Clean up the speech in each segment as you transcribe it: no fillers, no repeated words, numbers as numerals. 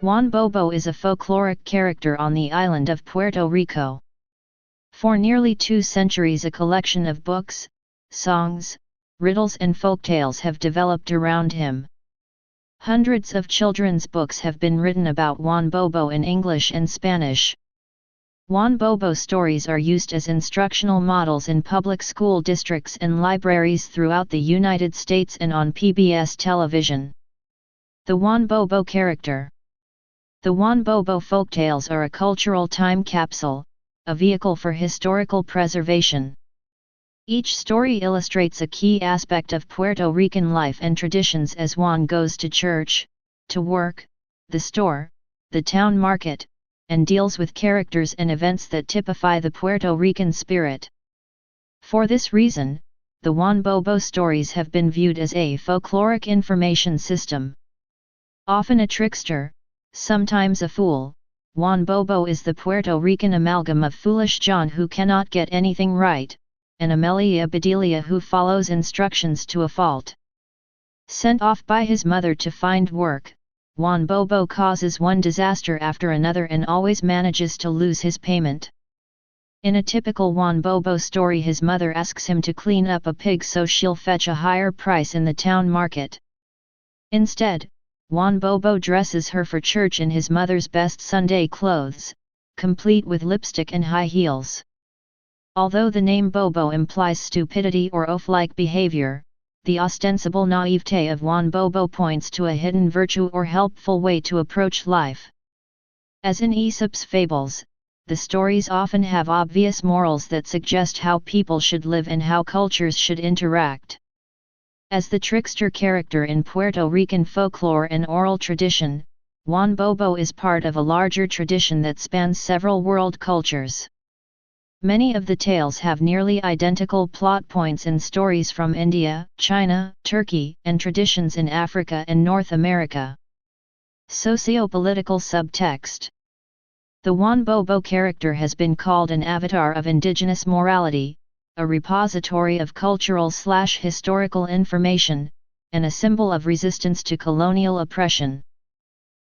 Juan Bobo is a folkloric character on the island of Puerto Rico. For nearly 2 centuries a collection of books, songs, riddles and folktales have developed around him. Hundreds of children's books have been written about Juan Bobo in English and Spanish. Juan Bobo stories are used as instructional models in public school districts and libraries throughout the United States and on PBS television. The Juan Bobo character. The Juan Bobo folktales are a cultural time capsule, a vehicle for historical preservation. Each story illustrates a key aspect of Puerto Rican life and traditions as Juan goes to church, to work, the store, the town market, and deals with characters and events that typify the Puerto Rican spirit. For this reason, the Juan Bobo stories have been viewed as a folkloric information system. Often a trickster, sometimes a fool, Juan Bobo is the Puerto Rican amalgam of Foolish John who cannot get anything right, and Amelia Bedelia who follows instructions to a fault. Sent off by his mother to find work, Juan Bobo causes one disaster after another and always manages to lose his payment. In a typical Juan Bobo story, his mother asks him to clean up a pig so she'll fetch a higher price in the town market. Instead, Juan Bobo dresses her for church in his mother's best Sunday clothes, complete with lipstick and high heels. Although the name Bobo implies stupidity or oaf-like behavior, the ostensible naivete of Juan Bobo points to a hidden virtue or helpful way to approach life. As in Aesop's fables, the stories often have obvious morals that suggest how people should live and how cultures should interact. As the trickster character in Puerto Rican folklore and oral tradition, Juan Bobo is part of a larger tradition that spans several world cultures. Many of the tales have nearly identical plot points in stories from India, China, Turkey, and traditions in Africa and North America. Sociopolitical subtext. The Juan Bobo character has been called an avatar of indigenous morality, a repository of cultural/historical information, and a symbol of resistance to colonial oppression.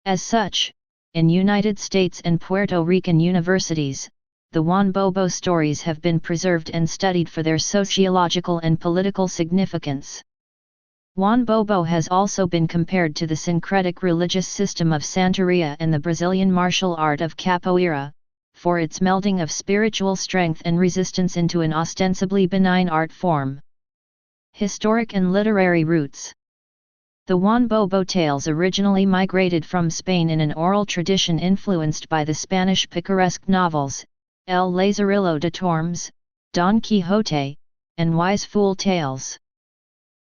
As such, in United States and Puerto Rican universities, the Juan Bobo stories have been preserved and studied for their sociological and political significance. Juan Bobo has also been compared to the syncretic religious system of Santeria and the Brazilian martial art of capoeira, for its melding of spiritual strength and resistance into an ostensibly benign art form. Historic and literary roots. The Juan Bobo tales originally migrated from Spain in an oral tradition influenced by the Spanish picaresque novels, El Lazarillo de Tormes, Don Quixote, and Wise Fool Tales.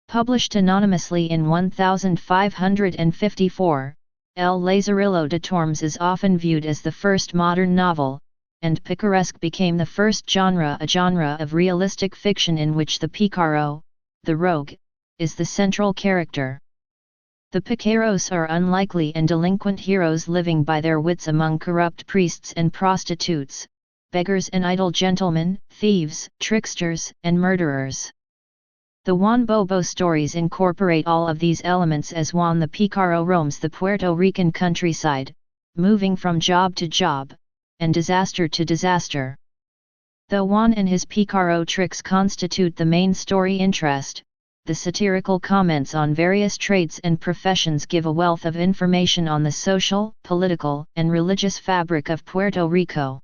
Published anonymously in 1554, El Lazarillo de Tormes is often viewed as the first modern novel, and picaresque became the first genre, a genre of realistic fiction in which the pícaro, the rogue, is the central character. The picaros are unlikely and delinquent heroes living by their wits among corrupt priests and prostitutes, beggars and idle gentlemen, thieves, tricksters, and murderers. The Juan Bobo stories incorporate all of these elements as Juan the Pícaro roams the Puerto Rican countryside, moving from job to job, and disaster to disaster. Though Juan and his Pícaro tricks constitute the main story interest, the satirical comments on various trades and professions give a wealth of information on the social, political, and religious fabric of Puerto Rico.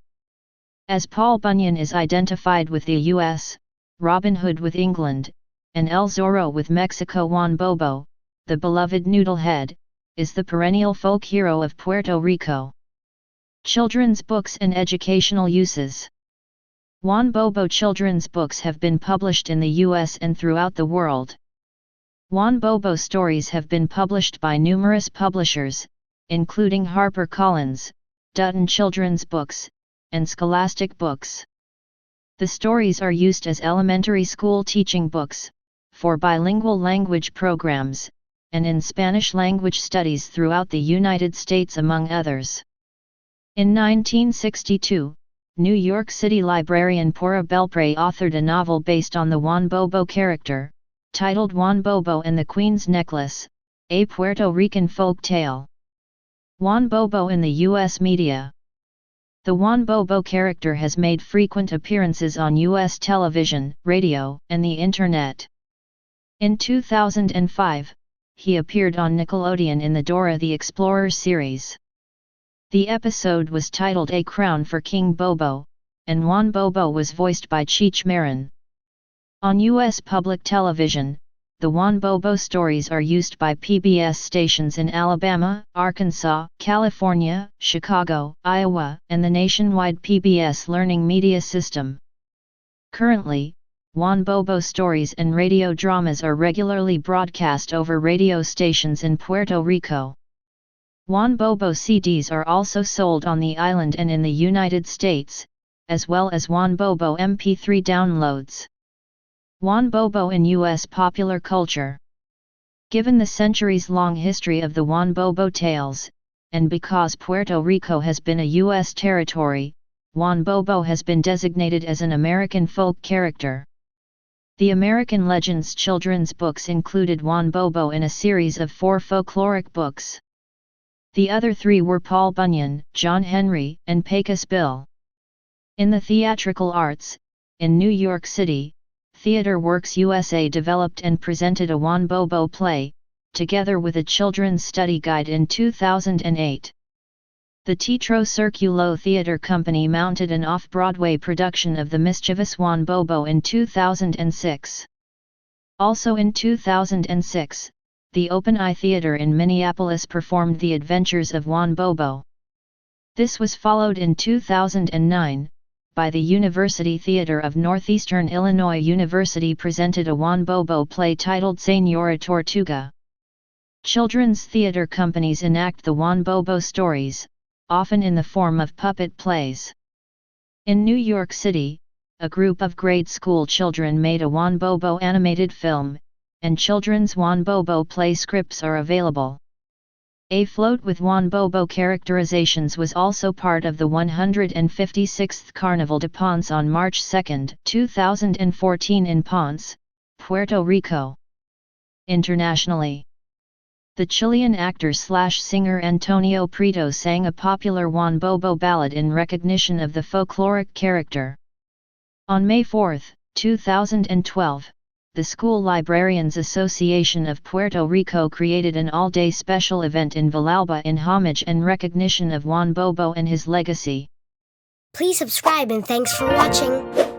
As Paul Bunyan is identified with the U.S., Robin Hood with England, and El Zorro with Mexico, Juan Bobo, the beloved noodlehead, is the perennial folk hero of Puerto Rico. Children's books and educational uses. Juan Bobo children's books have been published in the U.S. and throughout the world. Juan Bobo stories have been published by numerous publishers, including HarperCollins, Dutton Children's Books, and Scholastic Books. The stories are used as elementary school teaching books, for bilingual language programs, and in Spanish language studies throughout the United States among others. In 1962, New York City librarian Pura Belpre authored a novel based on the Juan Bobo character, titled Juan Bobo and the Queen's Necklace, a Puerto Rican folk tale. Juan Bobo in the U.S. media. The Juan Bobo character has made frequent appearances on U.S. television, radio, and the Internet. In 2005, he appeared on Nickelodeon in the Dora the Explorer series. The episode was titled A Crown for King Bobo, and Juan Bobo was voiced by Cheech Marin. On U.S. public television, the Juan Bobo stories are used by PBS stations in Alabama, Arkansas, California, Chicago, Iowa, and the nationwide PBS Learning Media System. Currently, Juan Bobo stories and radio dramas are regularly broadcast over radio stations in Puerto Rico. Juan Bobo CDs are also sold on the island and in the United States, as well as Juan Bobo MP3 downloads. Juan Bobo in U.S. popular culture. Given the centuries-long history of the Juan Bobo tales, and because Puerto Rico has been a U.S. territory, Juan Bobo has been designated as an American folk character. The American Legends children's books included Juan Bobo in a series of 4 folkloric books. The other 3 were Paul Bunyan, John Henry, and Pecos Bill. In the theatrical arts, in New York City, Theater Works USA developed and presented a Juan Bobo play, together with a children's study guide in 2008. The Teatro Circulo Theater Company mounted an off-Broadway production of The Mischievous Juan Bobo in 2006. Also in 2006, the Open Eye Theater in Minneapolis performed The Adventures of Juan Bobo. This was followed in 2009, by the University Theater of Northeastern Illinois University presented a Juan Bobo play titled Señora Tortuga. Children's theater companies enact the Juan Bobo stories, often in the form of puppet plays. In New York City, a group of grade school children made a Juan Bobo animated film, and children's Juan Bobo play scripts are available. A float with Juan Bobo characterizations was also part of the 156th Carnaval de Ponce on March 2, 2014 in Ponce, Puerto Rico. Internationally, the Chilean actor/singer Antonio Prieto sang a popular Juan Bobo ballad in recognition of the folkloric character. On May 4, 2012, the School Librarians Association of Puerto Rico created an all-day special event in Villalba in homage and recognition of Juan Bobo and his legacy. Please subscribe and thanks for watching.